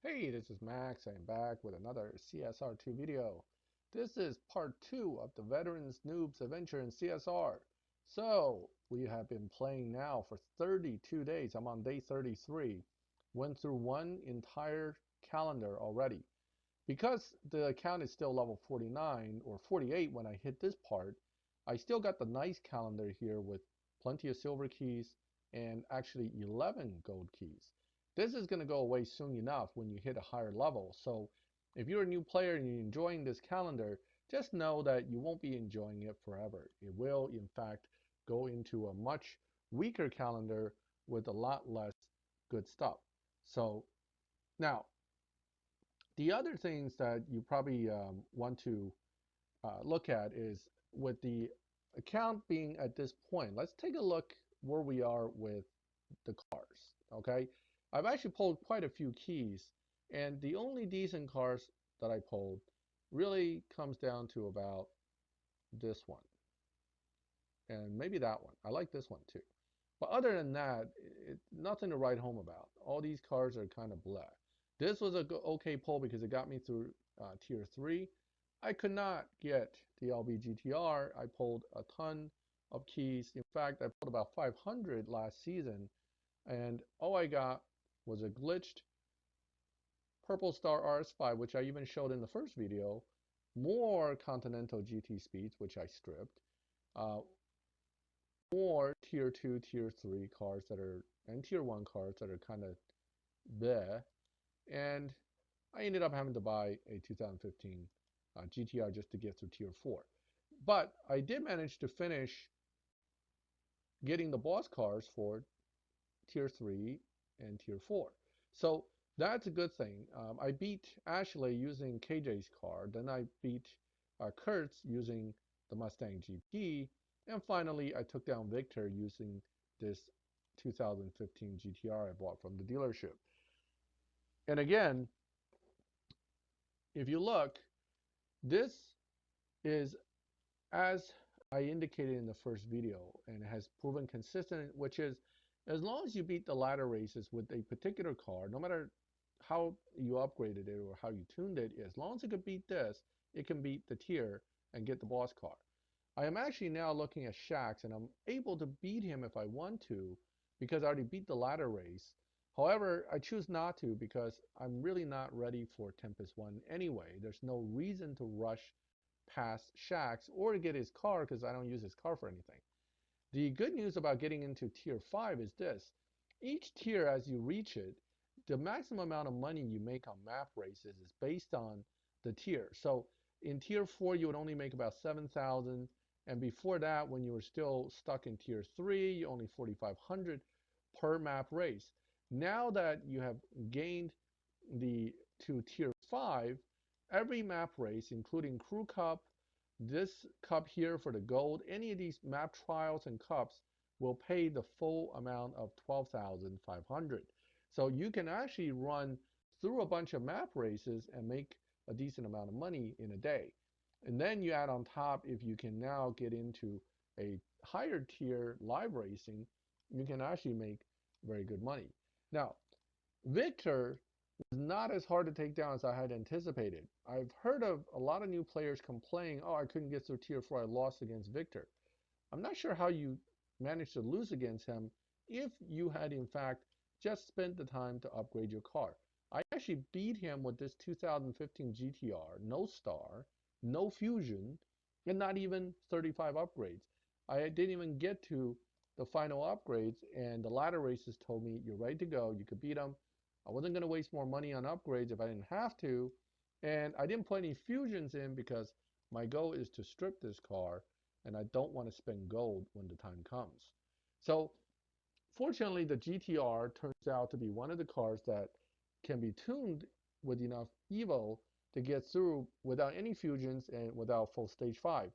Hey, this is Max. I'm back with another CSR2 video. This is part 2 of the Veterans Noobs Adventure in CSR. So, we have been playing now for 32 days. I'm on day 33. Went through one entire calendar already. Because the account is still level 49 or 48 when I hit this part, I still got the nice calendar here with plenty of silver keys and actually 11 gold keys. This is going to go away soon enough when you hit a higher level. So if you're a new player and you're enjoying this calendar, just know that you won't be enjoying it forever. It will, in fact, go into a much weaker calendar with a lot less good stuff. So now, the other things that you probably want to look at is with the account being at this point, let's take a look where we are with the cars, okay? I've actually pulled quite a few keys, and the only decent cars that I pulled really comes down to about this one, and maybe that one. I like this one too. But other than that, nothing to write home about. All these cars are kind of bleh. This was a okay pull because it got me through tier 3. I could not get the LBGTR. I pulled a ton of keys. In fact, I pulled about 500 last season, and all I got was a glitched Purple Star RS5, which I even showed in the first video, more Continental GT speeds, which I stripped, uh, more tier 2, tier 3 cars that are, and tier 1 cars that are kind of there. And I ended up having to buy a 2015 GTR just to get through tier 4. But I did manage to finish getting the boss cars for tier 3 and tier 4. So that's a good thing. I beat Ashley using KJ's car. Then I beat Kurtz using the Mustang GP. And finally, I took down Victor using this 2015 GTR I bought from the dealership. And again, if you look, this is as I indicated in the first video, and it has proven consistent, which is as long as you beat the ladder races with a particular car, no matter how you upgraded it or how you tuned it, as long as it can beat this, it can beat the tier and get the boss car. I am actually now looking at Shax, and I'm able to beat him if I want to because I already beat the ladder race. However, I choose not to because I'm really not ready for Tempest 1 anyway. There's no reason to rush past Shax or to get his car because I don't use his car for anything. The good news about getting into tier 5 is this. Each tier, as you reach it, the maximum amount of money you make on map races is based on the tier. So in tier 4, you would only make about 7,000. And before that, when you were still stuck in tier 3, you only 4,500 per map race. Now that you have gained to tier 5, every map race, including Crew Cup, this cup here for the gold, any of these map trials and cups will pay the full amount of 12,500. So you can actually run through a bunch of map races and make a decent amount of money in a day. And then you add on top, if you can now get into a higher tier live racing, you can actually make very good money. Now, Victor was not as hard to take down as I had anticipated. I've heard of a lot of new players complaining, oh, I couldn't get through tier 4, I lost against Victor. I'm not sure how you managed to lose against him if you had in fact just spent the time to upgrade your car. I actually beat him with this 2015 GTR, no star, no fusion, and not even 35 upgrades. I didn't even get to the final upgrades, and the ladder races told me you're ready to go, you could beat him. I wasn't going to waste more money on upgrades if I didn't have to, and I didn't put any fusions in because my goal is to strip this car, and I don't want to spend gold when the time comes. So fortunately, the GTR turns out to be one of the cars that can be tuned with enough Evo to get through without any fusions and without full stage 5.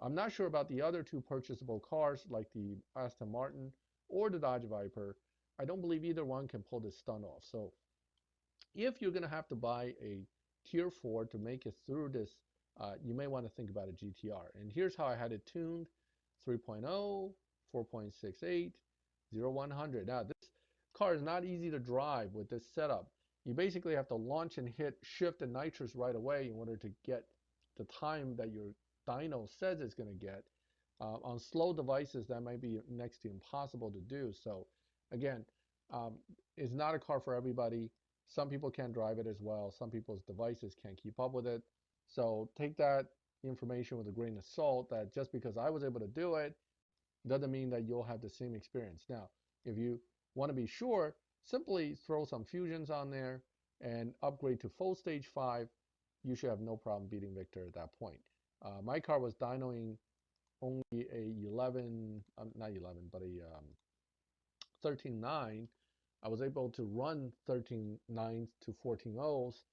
I'm not sure about the other two purchasable cars like the Aston Martin or the Dodge Viper. I don't believe either one can pull this stunt off. So if you're going to have to buy a tier 4 to make it through this, you may want to think about a GTR. And here's how I had it tuned: 3.0, 4.68, 0, 100. Now, this car is not easy to drive with this setup. You basically have to launch and hit shift and nitrous right away in order to get the time that your dyno says it's going to get. On slow devices, that might be next to impossible to do. So again, um, it's not a car for everybody. Some people can't drive it as well. Some people's devices can't keep up with it. So take that information with a grain of salt, that just because I was able to do it doesn't mean that you'll have the same experience. Now, if you want to be sure, simply throw some fusions on there and upgrade to full stage 5. You should have no problem beating Victor at that point. My car was dynoing only a 11, not 11, but a 13.9. I was able to run 13.9s to 14.0s.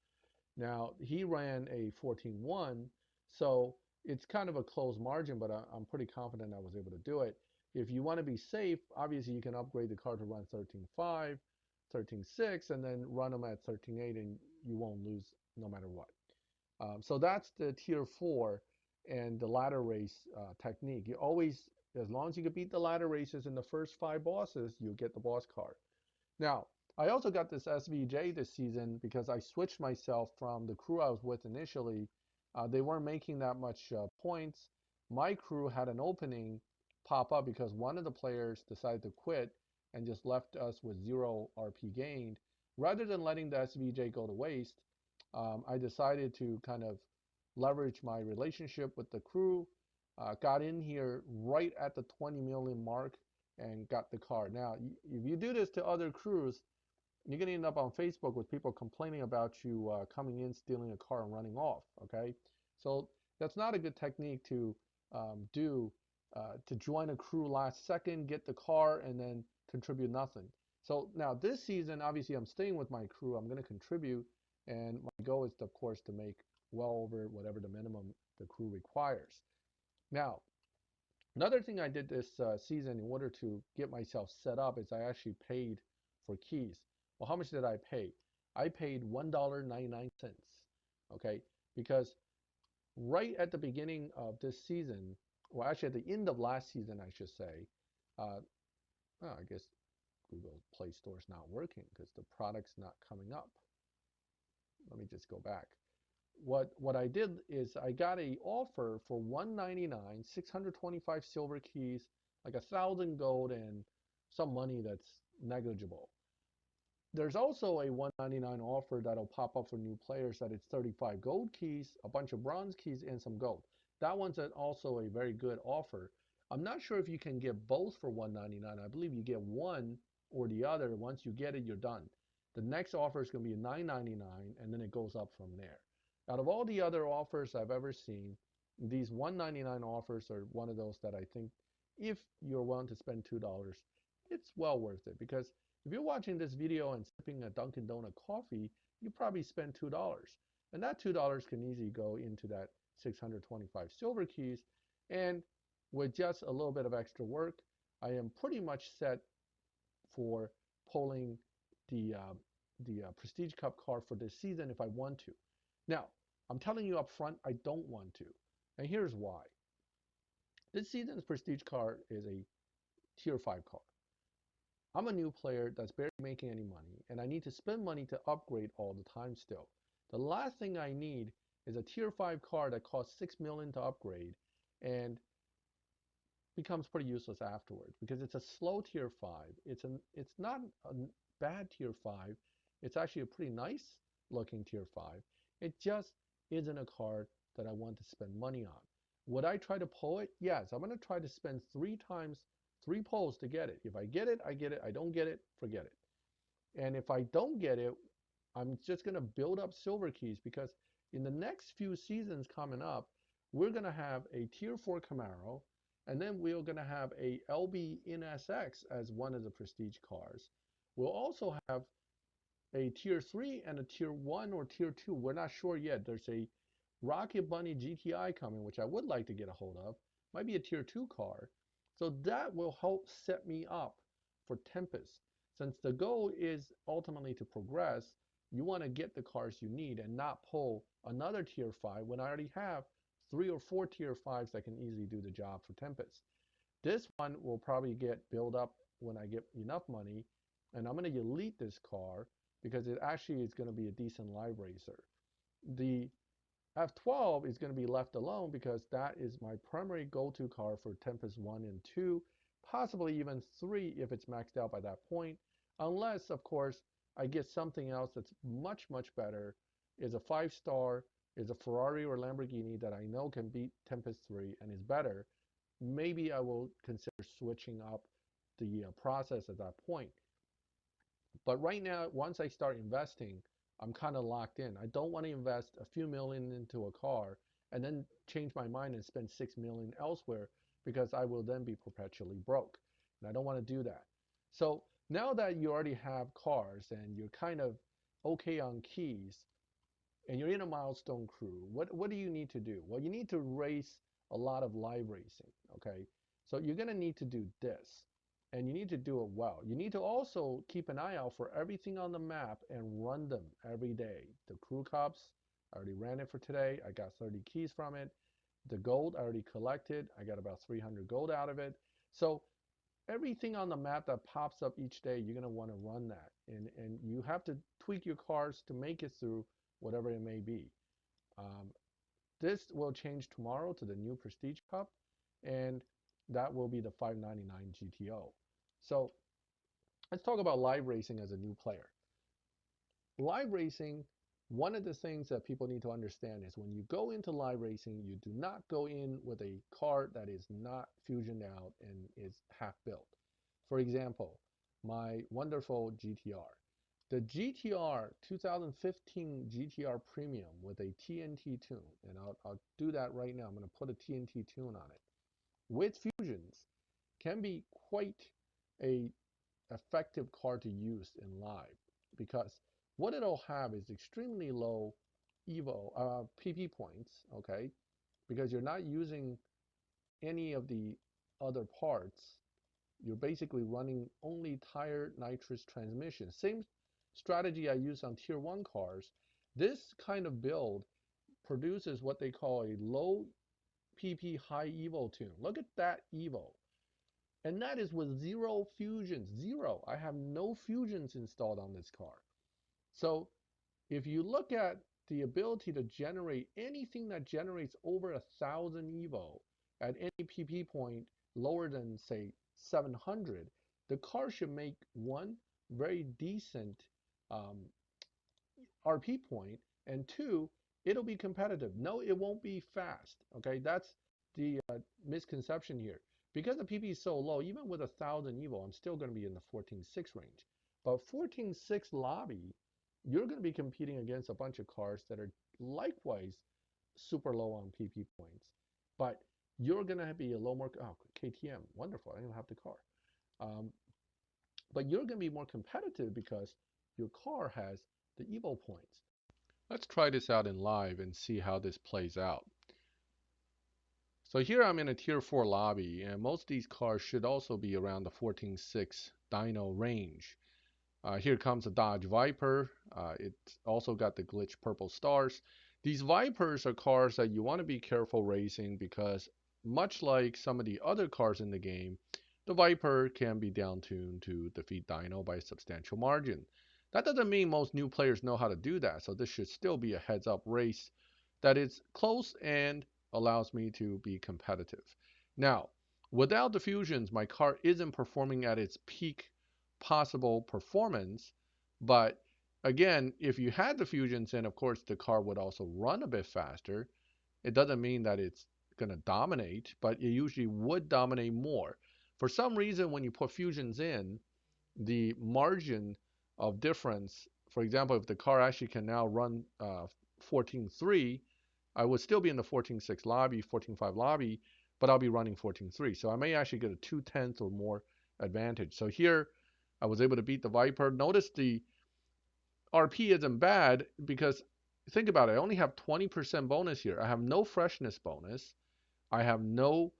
Now, he ran a 14.1, so it's kind of a close margin, but I'm pretty confident I was able to do it. If you want to be safe, obviously you can upgrade the car to run 13.5, 13.6, and then run them at 13.8, and you won't lose no matter what. So that's the tier 4 and the ladder race technique. You always, as long as you can beat the ladder races in the first 5 bosses, you'll get the boss car. Now, I also got this SVJ this season because I switched myself from the crew I was with initially. They weren't making that much points. My crew had an opening pop up because one of the players decided to quit and just left us with 0 RP gained. Rather than letting the SVJ go to waste, I decided to kind of leverage my relationship with the crew, got in here right at the 20 million mark and got the car. Now, if you do this to other crews, you're going to end up on Facebook with people complaining about you coming in, stealing a car, and running off, okay? So that's not a good technique to do, to join a crew last second, get the car, and then contribute nothing. So now this season, obviously, I'm staying with my crew. I'm going to contribute, and my goal is, of course, to make well over whatever the minimum the crew requires. Now, another thing I did this season in order to get myself set up is I actually paid for keys. Well, how much did I pay? I paid $1.99, okay? Because right at the beginning of this season, well, actually at the end of last season, I should say, oh, I guess Google Play Store is not working because the product's not coming up. Let me just go back. What I did is I got a offer for $199, 625 silver keys, like 1,000 gold, and some money that's negligible. There's also a $199 offer that'll pop up for new players that it's 35 gold keys, a bunch of bronze keys, and some gold. That one's also a very good offer. I'm not sure if you can get both for $199. I believe you get one or the other. Once you get it, you're done. The next offer is going to be $9.99, and then it goes up from there. Out of all the other offers I've ever seen, these $199 offers are one of those that I think if you're willing to spend $2, it's well worth it. Because if you're watching this video and sipping a Dunkin' Donut coffee, you probably spend $2. And that $2 can easily go into that 625 silver keys. And with just a little bit of extra work, I am pretty much set for pulling the Prestige Cup car for this season if I want to. Now, I'm telling you up front, I don't want to. And here's why. This season's Prestige car is a tier 5 car. I'm a new player that's barely making any money, and I need to spend money to upgrade all the time still. The last thing I need is a tier 5 car that costs $6 million to upgrade and becomes pretty useless afterwards because it's a slow tier 5. It's not a bad tier 5. It's actually a pretty nice looking tier 5. It just isn't a card that I want to spend money on. Would I try to pull it? Yes, I'm going to try to spend 3 times 3 pulls to get it. If I get it, I get it. I don't get it, forget it. And if I don't get it, I'm just going to build up silver keys because in the next few seasons coming up, we're going to have a tier 4 Camaro, and then we're going to have a LB NSX as one of the prestige cars. We'll also have a tier 3 and a tier 1 or tier 2. We're not sure yet. There's a Rocket Bunny GTI coming, which I would like to get a hold of. Might be a tier 2 car. So that will help set me up for Tempest. Since the goal is ultimately to progress, you want to get the cars you need and not pull another tier 5 when I already have 3 or 4 tier 5s that can easily do the job for Tempest. This one will probably get built up when I get enough money, and I'm going to elite this car because it actually is going to be a decent live racer. The F12 is going to be left alone because that is my primary go-to car for Tempest 1 and 2, possibly even 3 if it's maxed out by that point, unless, of course, I get something else that's much, much better, is a 5-star, is a Ferrari or Lamborghini that I know can beat Tempest 3 and is better. Maybe I will consider switching up the process at that point. But right now, once I start investing, I'm kind of locked in. I don't want to invest a few million into a car and then change my mind and spend 6 million elsewhere because I will then be perpetually broke. And I don't want to do that. So now that you already have cars and you're kind of okay on keys and you're in a milestone crew, what do you need to do? Well, you need to race a lot of live racing, okay? So you're going to need to do this, and you need to do it well. You need to also keep an eye out for everything on the map and run them every day. The crew cups, I already ran it for today. I got 30 keys from it. The gold, I already collected. I got about 300 gold out of it. So everything on the map that pops up each day, you're going to want to run that. And you have to tweak your cars to make it through whatever it may be. Um, this will change tomorrow to the new Prestige Cup, and that will be the 599 GTO. So let's talk about live racing as a new player. Live racing, one of the things that people need to understand is when you go into live racing, you do not go in with a car that is not fusioned out and is half built. For example, my wonderful GTR. The GTR 2015 GTR Premium with a TNT tune, and I'll do that right now. I'm going to put a TNT tune on it. With fusions, can be quite a effective car to use in live because what it'll have is extremely low PP points, okay? Because you're not using any of the other parts. You're basically running only tire nitrous transmission. Same strategy I use on tier 1 cars. This kind of build produces what they call a low PP high evo tune. Look at that evo. And that is with 0 fusions, 0. I have no fusions installed on this car. So if you look at the ability to generate anything that generates over 1,000 evo at any PP point lower than, say, 700, the car should make one very decent RP point, and two, it'll be competitive. No, it won't be fast. Okay, that's the misconception here. Because the PP is so low, even with 1,000 Evo, I'm still going to be in the 14.6 range. But 14.6 lobby, you're going to be competing against a bunch of cars that are likewise super low on PP points. But you're going to be a little more, oh, KTM, wonderful, I don't have the car. But you're going to be more competitive because your car has the Evo points. Let's try this out in live and see how this plays out. So here I'm in a tier 4 lobby, and most of these cars should also be around the 14.6 dyno range. Here comes a Dodge Viper. It's also got the glitch purple stars. These Vipers are cars that you want to be careful racing because much like some of the other cars in the game, the Viper can be down-tuned to defeat dyno by a substantial margin. That doesn't mean most new players know how to do that, so this should still be a heads-up race that is close and allows me to be competitive. Now, without the fusions, my car isn't performing at its peak possible performance, but again, if you had the fusions in, of course, the car would also run a bit faster. It doesn't mean that it's going to dominate, but it usually would dominate more. For some reason, when you put fusions in, the margin of difference, for example, if the car actually can now run 14.3, I would still be in the 14.6 lobby, 14.5 lobby, but I'll be running 14.3. So I may actually get a 2/10 or more advantage. So here I was able to beat the Viper. Notice the RP isn't bad because think about it. I only have 20% bonus here. I have no freshness bonus. I have no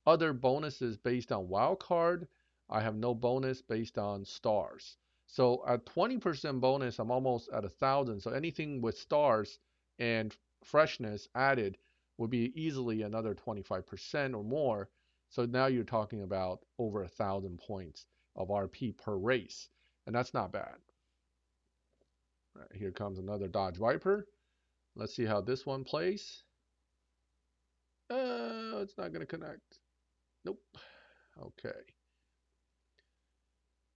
other bonuses based on wild card. I have no bonus based on stars. So at 20% bonus, I'm almost at 1,000. So anything with stars and freshness added would be easily another 25% or more. So now you're talking about over 1,000 points of RP per race, and that's not bad. Right, here comes another Dodge Viper. Let's see how this one plays. It's not going to connect. Nope. Okay.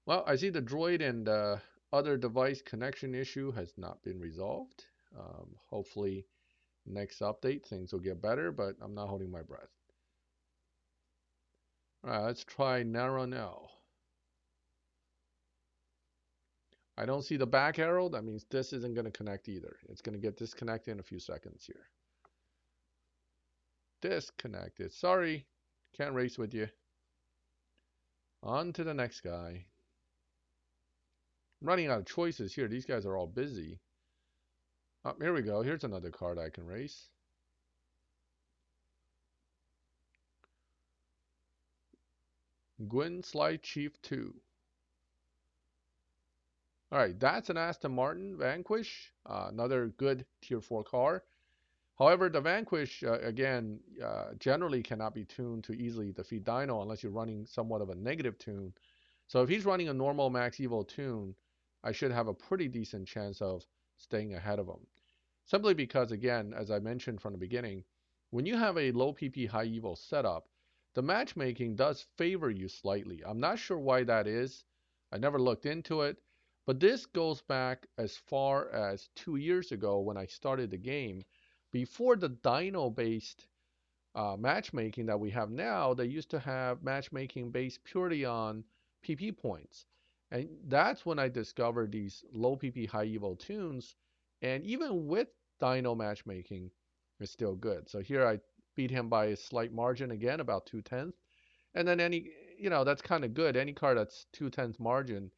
Well, I see the droid and other device connection issue has not been resolved. Hopefully, next update things will get better, but I'm not holding my breath. All right, let's try narrow now. I don't see the back arrow. That means this isn't going to connect either. It's going to get disconnected in a few seconds here. Disconnected. Sorry, can't race with you. On to the next guy. I'm running out of choices here. These guys are all busy. Oh, here we go. Here's another card I can race. Gwyn Slide Chief 2. All right, that's an Aston Martin Vanquish, another good Tier 4 car. However, the Vanquish, again, generally cannot be tuned to easily defeat Dino unless you're running somewhat of a negative tune. So if he's running a normal Max Evo tune, I should have a pretty decent chance of staying ahead of him. Simply because, again, as I mentioned from the beginning, when you have a low PP high Evo setup, the matchmaking does favor you slightly. I'm not sure why that is. I never looked into it. But this goes back as far as 2 years ago when I started the game. Before the dyno-based matchmaking that we have now, they used to have matchmaking based purely on PP points. And that's when I discovered these low PP high evo tunes. And even with dyno matchmaking, it's still good. So here I beat him by a slight margin again, about 2/10. And then that's kind of good. Any car that's 2/10 margin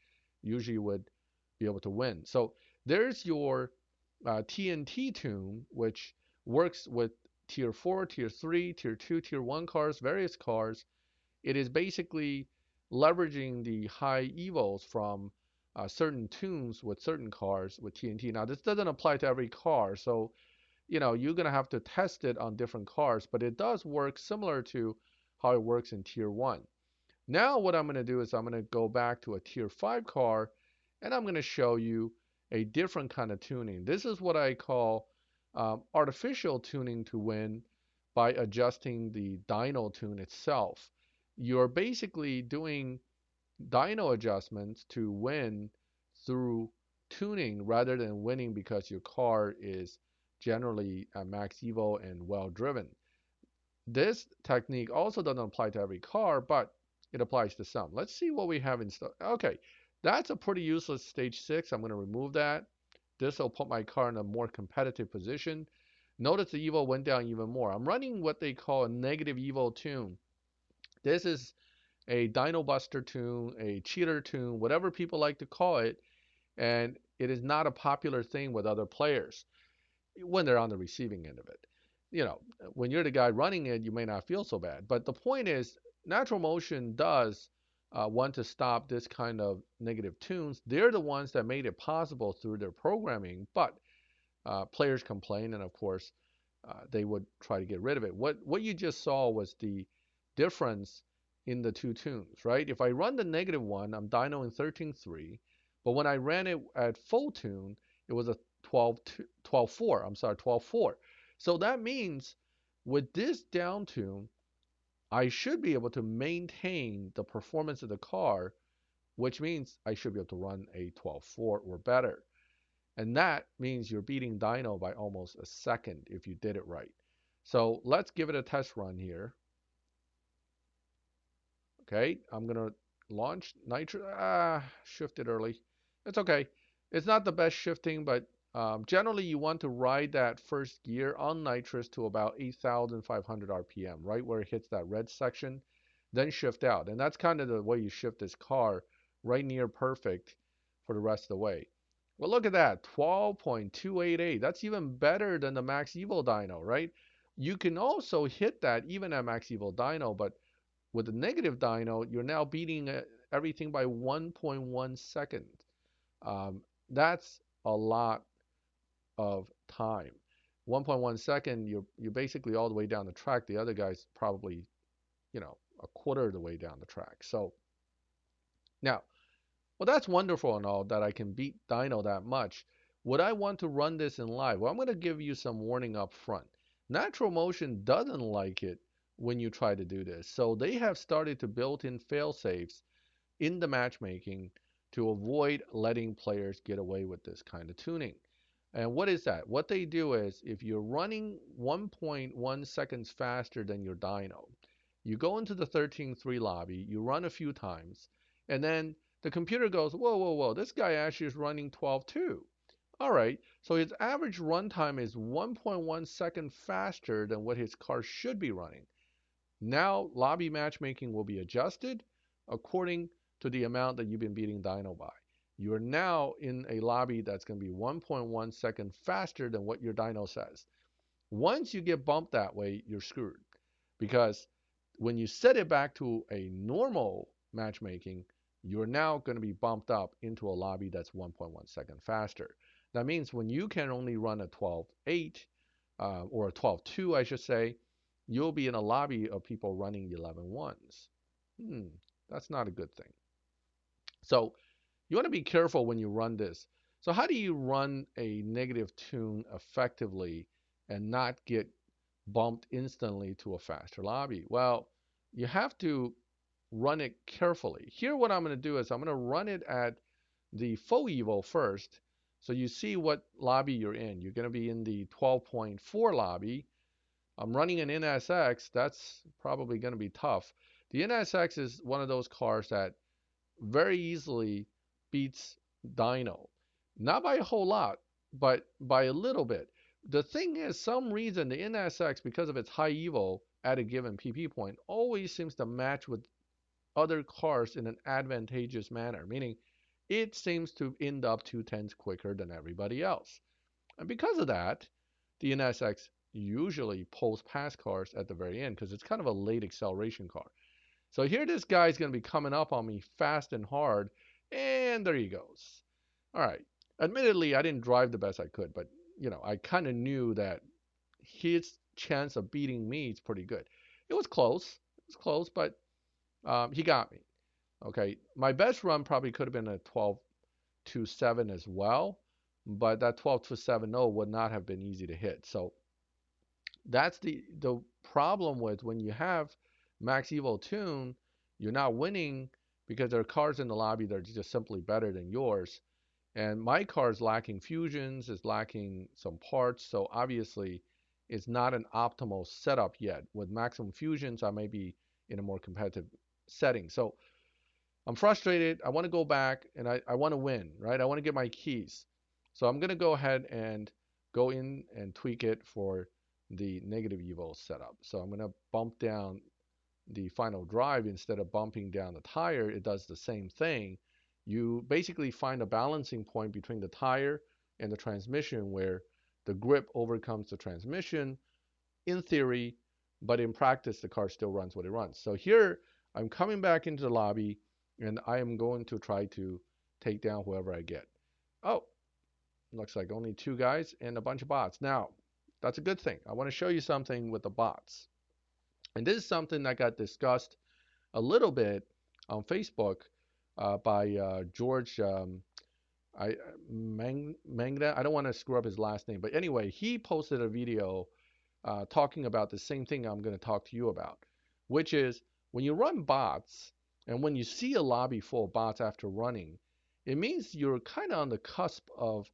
usually would be able to win. So there's your TNT tune, which works with tier 4, tier 3, tier 2, tier 1 cars, various cars. It is basically leveraging the high evos from certain tunes with certain cars with TNT. Now, this doesn't apply to every car, so you're going to have to test it on different cars, but it does work similar to how it works in tier 1. Now what I'm going to do is I'm going to go back to a tier 5 car and I'm going to show you a different kind of tuning. This is what I call artificial tuning to win by adjusting the dyno tune itself. You're basically doing dyno adjustments to win through tuning rather than winning because your car is generally at max evo and well driven. This technique also doesn't apply to every car, but it applies to some. Let's see what we have in stock. Okay, that's a pretty useless stage 6. I'm going to remove that. This will put my car in a more competitive position. Notice the evo went down even more. I'm running what they call a negative evo tune. This is a dyno buster tune, a cheater tune, whatever people like to call it, and it is not a popular thing with other players when they're on the receiving end of it. When you're the guy running it, you may not feel so bad. But the point is, Natural Motion does want to stop this kind of negative tunes. They're the ones that made it possible through their programming, but players complain, and of course, they would try to get rid of it. What you just saw was the difference in the two tunes, right? If I run the negative one, I'm dynoing 13.3, but when I ran it at full tune, it was a 12.4. I'm sorry, 12.4. So that means with this down tune, I should be able to maintain the performance of the car, which means I should be able to run a 12.4 or better. And that means you're beating dyno by almost a second if you did it right. So let's give it a test run here. Okay, I'm going to launch nitro. Shifted early. It's okay. It's not the best shifting, but generally you want to ride that first gear on nitrous to about 8,500 RPM, right where it hits that red section, then shift out. And that's kind of the way you shift this car, right near perfect for the rest of the way. Well, look at that, 12.288. That's even better than the Max Evo dyno, right? You can also hit that even at Max Evo dyno, but with the negative dyno, you're now beating everything by 1.1 seconds. That's a lot of time. 1.1 second, you're basically all the way down the track. The other guy's probably, a quarter of the way down the track. So now, well, that's wonderful and all that I can beat dyno that much. would I want to run this in live? Well, I'm going to give you some warning up front. Natural Motion doesn't like it when you try to do this. So they have started to build in fail safes in the matchmaking to avoid letting players get away with this kind of tuning. And what is that? What they do is if you're running 1.1 seconds faster than your dyno, you go into the 13.3 lobby, you run a few times, and then the computer goes, whoa, whoa, whoa, this guy actually is running 12.2. All right, so his average runtime is 1.1 second faster than what his car should be running. Now, lobby matchmaking will be adjusted according to the amount that you've been beating dyno by. You are now in a lobby that's going to be 1.1 second faster than what your dyno says. Once you get bumped that way, you're screwed. Because when you set it back to a normal matchmaking, you're now going to be bumped up into a lobby that's 1.1 second faster. That means when you can only run a 12.8 or a 12.2, I should say, you'll be in a lobby of people running 11.1s. That's not a good thing. So you want to be careful when you run this. So how do you run a negative tune effectively and not get bumped instantly to a faster lobby? Well, you have to run it carefully. Here what I'm going to do is I'm going to run it at the full evo first, so you see what lobby you're in. You're going to be in the 12.4 lobby. I'm running an NSX. That's probably going to be tough. The NSX is one of those cars that very easily beats dyno. Not by a whole lot, but by a little bit. The thing is, some reason the NSX, because of its high evo at a given PP point, always seems to match with other cars in an advantageous manner, meaning it seems to end up 2/10 quicker than everybody else. And because of that, the NSX usually pulls past cars at the very end because it's kind of a late acceleration car. So here this guy's going to be coming up on me fast and hard, and there he goes. All right. Admittedly, I didn't drive the best I could, but I kind of knew that his chance of beating me is pretty good. It was close. It was close, but he got me. Okay. My best run probably could have been a 12.27 as well, but that 12.270 would not have been easy to hit. So that's the problem with when you have max evo tune, you're not winning because there are cars in the lobby that are just simply better than yours. And my car is lacking fusions, is lacking some parts, so obviously it's not an optimal setup yet. With maximum fusions, I may be in a more competitive setting. So I'm frustrated. I want to go back and I want to win, right? I want to get my keys. So I'm going to go ahead and go in and tweak it for the negative evo setup. So I'm going to bump down the final drive instead of bumping down the tire. It does the same thing. You basically find a balancing point between the tire and the transmission where the grip overcomes the transmission in theory, but in practice, the car still runs what it runs. So here, I'm coming back into the lobby, and I am going to try to take down whoever I get. Oh, looks like only 2 guys and a bunch of bots. Now, that's a good thing. I want to show you something with the bots. And this is something that got discussed a little bit on Facebook by George Mangda. I don't want to screw up his last name, but anyway, he posted a video talking about the same thing I'm going to talk to you about, which is when you run bots and when you see a lobby full of bots after running, it means you're kind of on the cusp of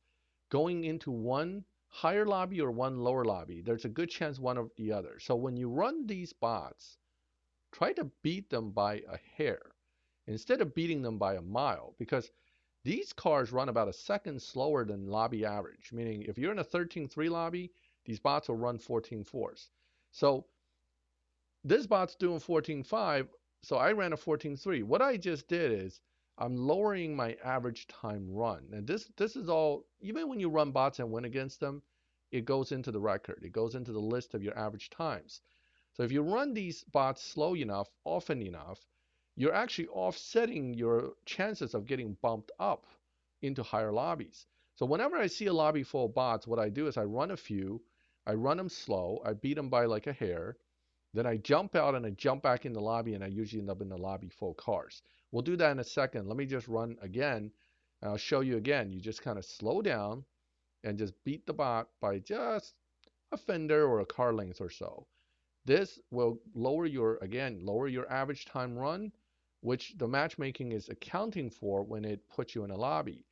going into one higher lobby or one lower lobby. There's a good chance one or the other. So when you run these bots, try to beat them by a hair instead of beating them by a mile, because these cars run about a second slower than lobby average, meaning if you're in a 13.3 lobby, these bots will run 14.4s. So this bot's doing 14.5, so I ran a 14.3. What I just did is I'm lowering my average time run. And this is all, even when you run bots and win against them, it goes into the record. It goes into the list of your average times. So if you run these bots slow enough, often enough, you're actually offsetting your chances of getting bumped up into higher lobbies. So whenever I see a lobby full of bots, what I do is I run a few, I run them slow, I beat them by like a hair, then I jump out and I jump back in the lobby, and I usually end up in the lobby full of cars. We'll do that in a second. Let me just run again, and I'll show you again. You just kind of slow down, and just beat the bot by just a fender or a car length or so. This will lower your average time run, which the matchmaking is accounting for when it puts you in a lobby.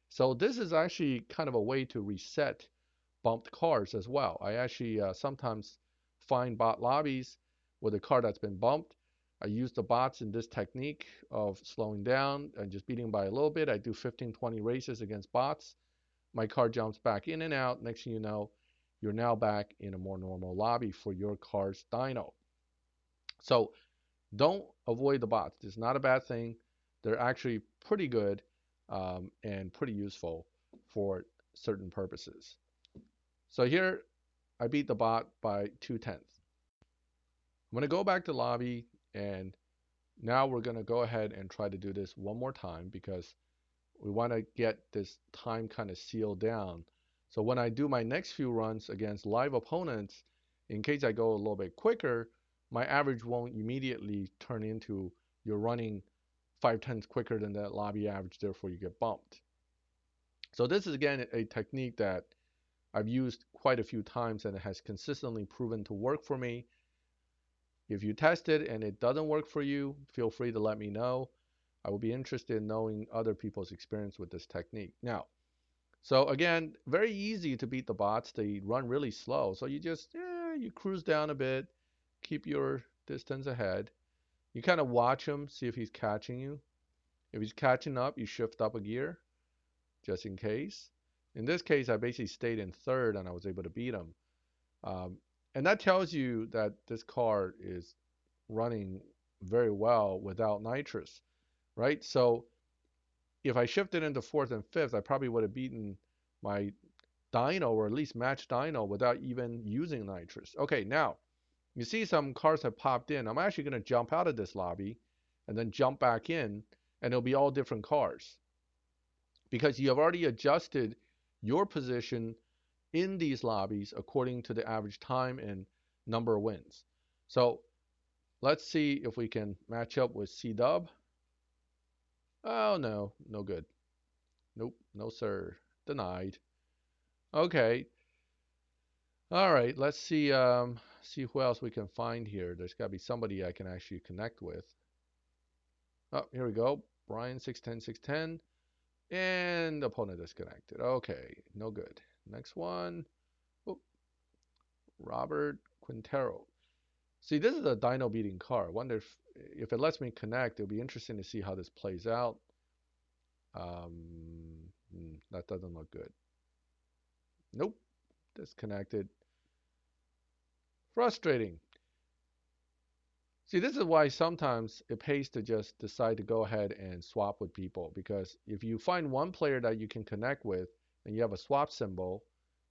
So this is actually kind of a way to reset bumped cars as well. I actually sometimes find bot lobbies with a car that's been bumped. I use the bots in this technique of slowing down and just beating by a little bit. I do 15, 20 races against bots. My car jumps back in and out. Next thing you know, you're now back in a more normal lobby for your car's dyno. So don't avoid the bots. It's not a bad thing. They're actually pretty good and pretty useful for certain purposes. So here I beat the bot by 2/10. I'm going to go back to lobby, and now we're going to go ahead and try to do this one more time because we want to get this time kind of sealed down. So when I do my next few runs against live opponents, in case I go a little bit quicker, my average won't immediately turn into you're running 5/10 quicker than that lobby average, therefore you get bumped. So this is again a technique that I've used quite a few times and it has consistently proven to work for me. If you test it and it doesn't work for you, feel free to let me know. I will be interested in knowing other people's experience with this technique. Now, so again, very easy to beat the bots. They run really slow. So you just, you cruise down a bit, keep your distance ahead. You kind of watch him, see if he's catching you. If he's catching up, you shift up a gear just in case. In this case, I basically stayed in third and I was able to beat him. Um, and that tells you that this car is running very well without nitrous, right? So if I shifted into fourth and fifth, I probably would have beaten my dyno or at least matched dyno without even using nitrous. Okay, now you see some cars have popped in. I'm actually going to jump out of this lobby and then jump back in, and it'll be all different cars because you have already adjusted your position in these lobbies according to the average time and number of wins. So let's see if we can match up with C-Dub. Oh, no, no good. Nope, no sir. Denied. Okay. All right, let's see who else we can find here. There's got to be somebody I can actually connect with. Oh, here we go. Brian 610 and opponent disconnected. Okay, no good. Next one. Oh, Robert Quintero. See, this is a dyno beating car. I wonder if it lets me connect, it'll be interesting to see how this plays out. That doesn't look good. Nope, disconnected. Frustrating. See, this is why sometimes it pays to just decide to go ahead and swap with people, because if you find one player that you can connect with and you have a swap symbol,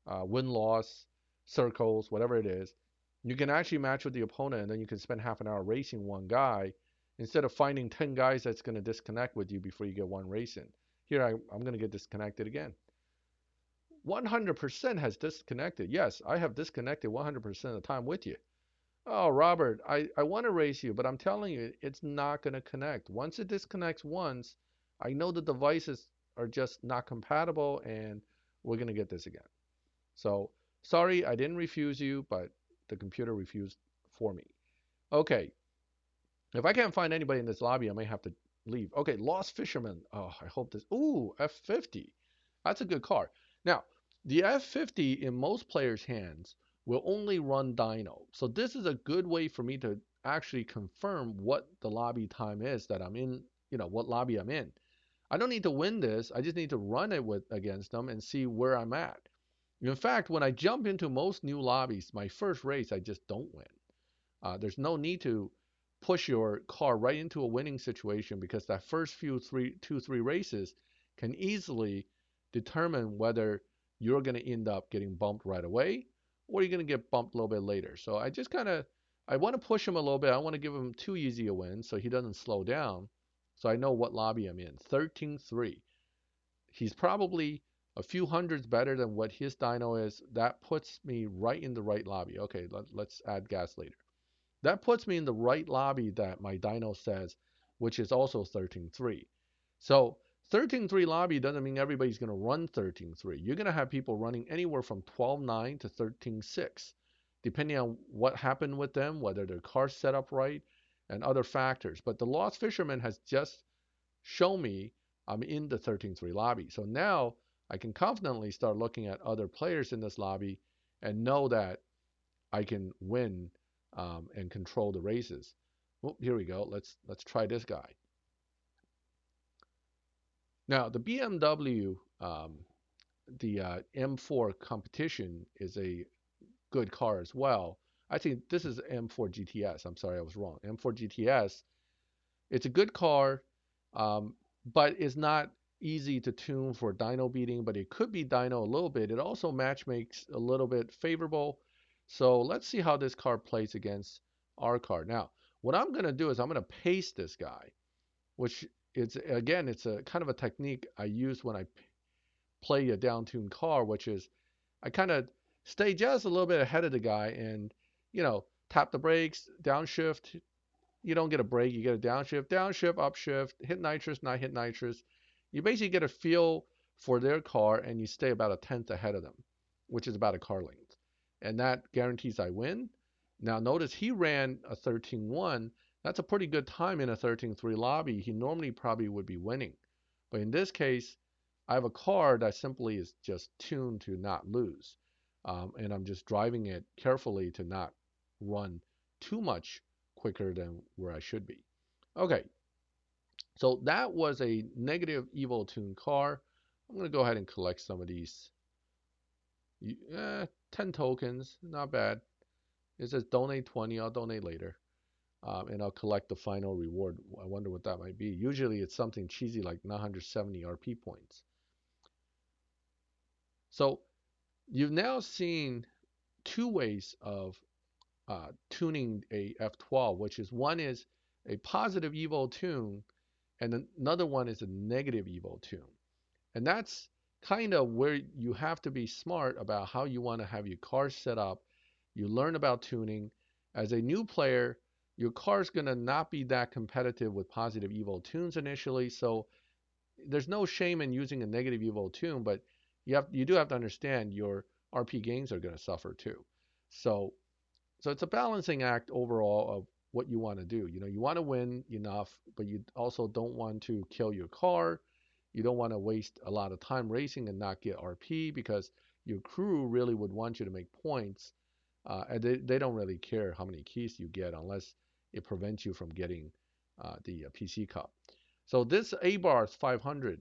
win-loss, circles, whatever it is, you can actually match with the opponent and then you can spend half an hour racing one guy instead of finding 10 guys that's going to disconnect with you before you get one race in. Here, I'm going to get disconnected again. 100% has disconnected. Yes, I have disconnected 100% of the time with you. Oh, Robert, I want to race you, but I'm telling you, it's not going to connect. Once it disconnects once, I know the devices are just not compatible and we're going to get this again. So, sorry, I didn't refuse you, but the computer refused for me. Okay, if I can't find anybody in this lobby, I may have to leave. Okay, Lost Fisherman. Oh, I hope this. Ooh, F50. That's a good car. Now, the F50 in most players' hands will only run dyno. So this is a good way for me to actually confirm what the lobby time is that I'm in, what lobby I'm in. I don't need to win this. I just need to run it against them and see where I'm at. In fact, when I jump into most new lobbies, my first race, I just don't win. There's no need to push your car right into a winning situation because that first two, three races can easily determine whether you're going to end up getting bumped right away or you're going to get bumped a little bit later. So I want to push him a little bit. I want to give him too easy a win so he doesn't slow down. So I know what lobby I'm in. 13-3. He's probably a few hundreds better than what his dyno is. That puts me right in the right lobby. Okay, let's add gas later. That puts me in the right lobby that my dyno says, which is also 13-3. So 13-3 lobby doesn't mean everybody's going to run 13-3. You're going to have people running anywhere from 12-9 to 13-6, depending on what happened with them, whether their car's set up right, and other factors. But the Lost Fisherman has just shown me I'm in the 13-3 lobby. So now I can confidently start looking at other players in this lobby and know that I can win and control the races. Well, here we go. Let's try this guy. Now the BMW, the M4 competition is a good car as well. I think this is M4 GTS. I'm sorry, I was wrong. M4 GTS. It's a good car, but it's not easy to tune for dyno beating, but it could be dyno a little bit. It also match makes a little bit favorable. So let's see how this car plays against our car. Now, what I'm going to do is I'm going to pace this guy, which it's again, it's a kind of a technique I use when I play a down-tuned car, which is I kind of stay just a little bit ahead of the guy and, tap the brakes, downshift. You don't get a brake, you get a downshift, upshift, hit nitrous, not hit nitrous. You basically get a feel for their car and you stay about a tenth ahead of them, which is about a car length. And that guarantees I win. Now notice he ran a 13-1. That's a pretty good time in a 13-3 lobby. He normally probably would be winning. But in this case, I have a car that simply is just tuned to not lose. And I'm just driving it carefully to not run too much quicker than where I should be. Okay, so that was a negative Evo Tune car. I'm going to go ahead and collect some of these. 10 tokens, not bad. It says donate 20, I'll donate later. And I'll collect the final reward. I wonder what that might be. Usually it's something cheesy like 970 RP points. So you've now seen two ways of tuning a F12, which is one is a positive Evo tune, and another one is a negative Evo tune. And that's kind of where you have to be smart about how you want to have your car set up. You learn about tuning. As a new player, your car's going to not be that competitive with positive Evo tunes initially, so there's no shame in using a negative Evo tune, but you do have to understand your RP gains are going to suffer too. So it's a balancing act overall of what you want to do. You want to win enough, but you also don't want to kill your car. You don't want to waste a lot of time racing and not get RP because your crew really would want you to make points. And they don't really care how many keys you get unless it prevents you from getting the PC Cup. So this A-Bars 500,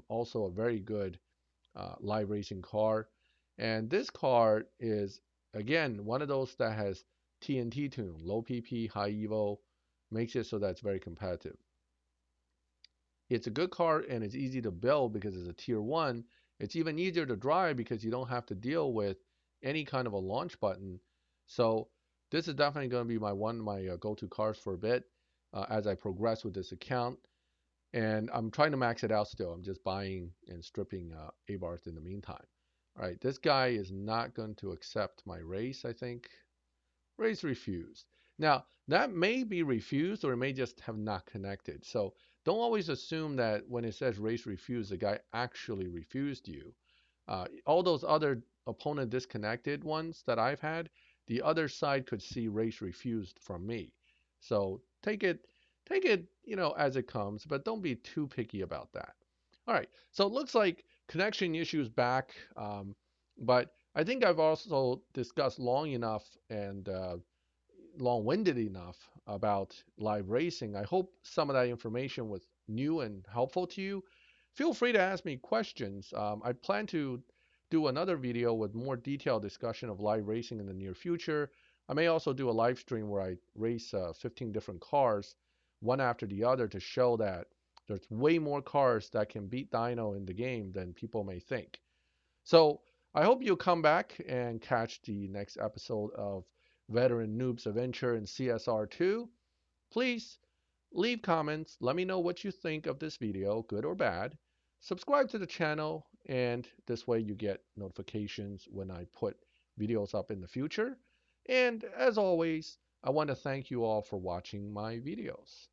also a very good live racing car. And this car is, again, one of those that has TNT tune, low PP, high Evo, makes it so that it's very competitive. It's a good car and it's easy to build because it's a tier 1. It's even easier to drive because you don't have to deal with any kind of a launch button. So this is definitely going to be my go-to cars for a bit as I progress with this account. And I'm trying to max it out still. I'm just buying and stripping A-bars in the meantime. All right, this guy is not going to accept my race, I think. Race refused. Now, that may be refused or it may just have not connected. So don't always assume that when it says race refused, the guy actually refused you. All those other opponent disconnected ones that I've had, the other side could see race refused from me. So take it, as it comes, but don't be too picky about that. All right, so it looks like connection issues back, but I think I've also discussed long enough and long-winded enough about live racing. I hope some of that information was new and helpful to you. Feel free to ask me questions. I plan to do another video with more detailed discussion of live racing in the near future. I may also do a live stream where I race 15 different cars, one after the other, to show that there's way more cars that can beat Dyno in the game than people may think. So I hope you'll come back and catch the next episode of Veteran Noob's Adventure in CSR2. Please leave comments. Let me know what you think of this video, good or bad. Subscribe to the channel, and this way you get notifications when I put videos up in the future. And as always, I want to thank you all for watching my videos.